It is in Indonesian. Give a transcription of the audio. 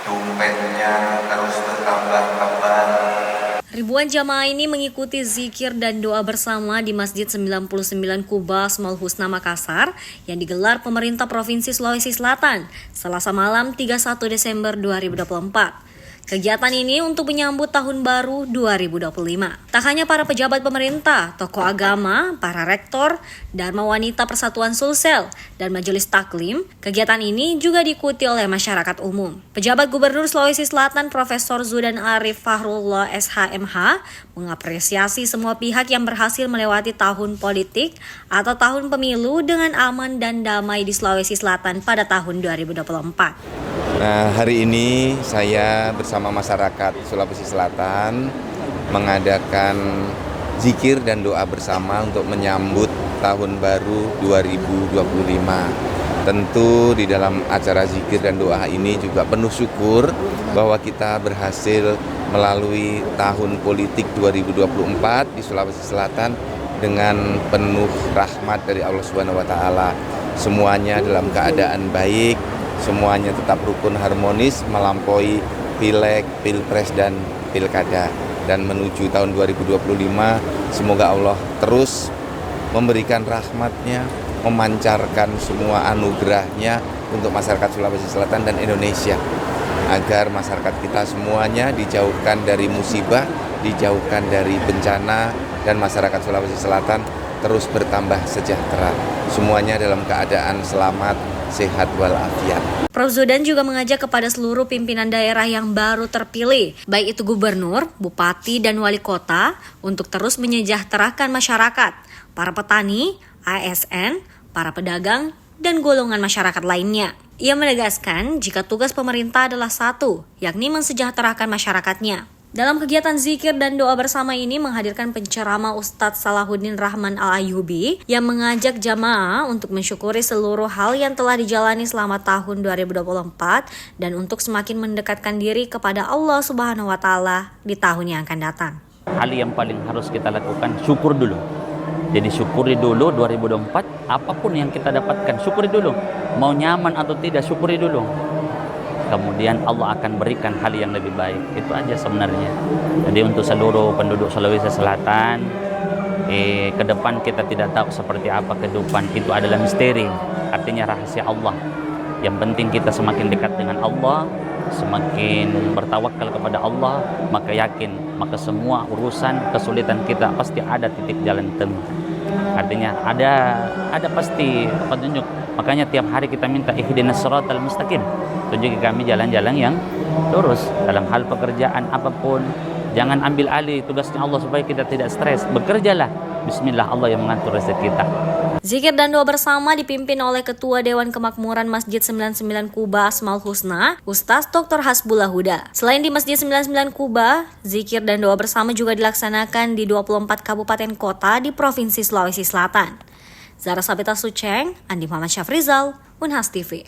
dompetnya terus bertambah-tambah. Ribuan jamaah ini mengikuti zikir dan doa bersama di Masjid 99 Kuba Asmaul Husna Makassar yang digelar pemerintah Provinsi Sulawesi Selatan Selasa malam 31 Desember 2024. Kegiatan ini untuk menyambut tahun baru 2025. Tak hanya para pejabat pemerintah, tokoh agama, para rektor, Dharma Wanita Persatuan Sulsel, dan Majelis Taklim, kegiatan ini juga diikuti oleh masyarakat umum. Pejabat Gubernur Sulawesi Selatan Profesor Zudan Arif Fahrullah SHMH mengapresiasi semua pihak yang berhasil melewati tahun politik atau tahun pemilu dengan aman dan damai di Sulawesi Selatan pada tahun 2024. Nah, hari ini saya bersama masyarakat Sulawesi Selatan mengadakan zikir dan doa bersama untuk menyambut tahun baru 2025. Tentu di dalam acara zikir dan doa ini juga penuh syukur bahwa kita berhasil melalui tahun politik 2024 di Sulawesi Selatan dengan penuh rahmat dari Allah Subhanahu wa taala. Semuanya dalam keadaan baik. Semuanya tetap rukun harmonis melampaui pileg, pilpres, dan pilkada. Dan menuju tahun 2025, semoga Allah terus memberikan rahmatnya, memancarkan semua anugerahnya untuk masyarakat Sulawesi Selatan dan Indonesia. Agar masyarakat kita semuanya dijauhkan dari musibah, dijauhkan dari bencana, dan masyarakat Sulawesi Selatan terus bertambah sejahtera. Semuanya dalam keadaan selamat, sehat walafiat. Prof. Zudan juga mengajak kepada seluruh pimpinan daerah yang baru terpilih, baik itu gubernur, bupati, dan wali kota, untuk terus menyejahterakan masyarakat, para petani, ASN, para pedagang, dan golongan masyarakat lainnya. Ia menegaskan jika tugas pemerintah adalah satu, yakni mensejahterakan masyarakatnya. Dalam kegiatan zikir dan doa bersama ini menghadirkan penceramah Ustadz Salahuddin Rahman Al-Ayyubi yang mengajak jamaah untuk mensyukuri seluruh hal yang telah dijalani selama tahun 2024 dan untuk semakin mendekatkan diri kepada Allah Subhanahu wa taala di tahun yang akan datang. Hal yang paling harus kita lakukan, syukur dulu. Jadi syukuri dulu 2024, apapun yang kita dapatkan, syukuri dulu. Mau nyaman atau tidak, syukuri dulu. Kemudian Allah akan berikan hal yang lebih baik. Itu aja sebenarnya. Jadi untuk seluruh penduduk Sulawesi Selatan, ke depan kita tidak tahu seperti apa kehidupan. Itu adalah misteri, artinya rahasia Allah. Yang penting kita semakin dekat dengan Allah, semakin bertawakal kepada Allah, maka yakin, maka semua urusan kesulitan kita pasti ada titik jalan temu. Artinya ada pasti petunjuk. Makanya tiap hari kita minta ihdinas siratal mustaqim. Tunjuki kami jalan-jalan yang lurus dalam hal pekerjaan apapun. Jangan ambil alih tugasnya Allah supaya kita tidak stres. Bekerjalah. Bismillah, Allah yang mengatur rezeki kita. Zikir dan doa bersama dipimpin oleh Ketua Dewan Kemakmuran Masjid 99 Kuba Asmaul Husna, Ustaz Dr. Hasbullah Huda. Selain di Masjid 99 Kuba, zikir dan doa bersama juga dilaksanakan di 24 kabupaten kota di Provinsi Sulawesi Selatan. Zara Sabita Suceng, Andi Muhammad Syafrizal, Unhas TV.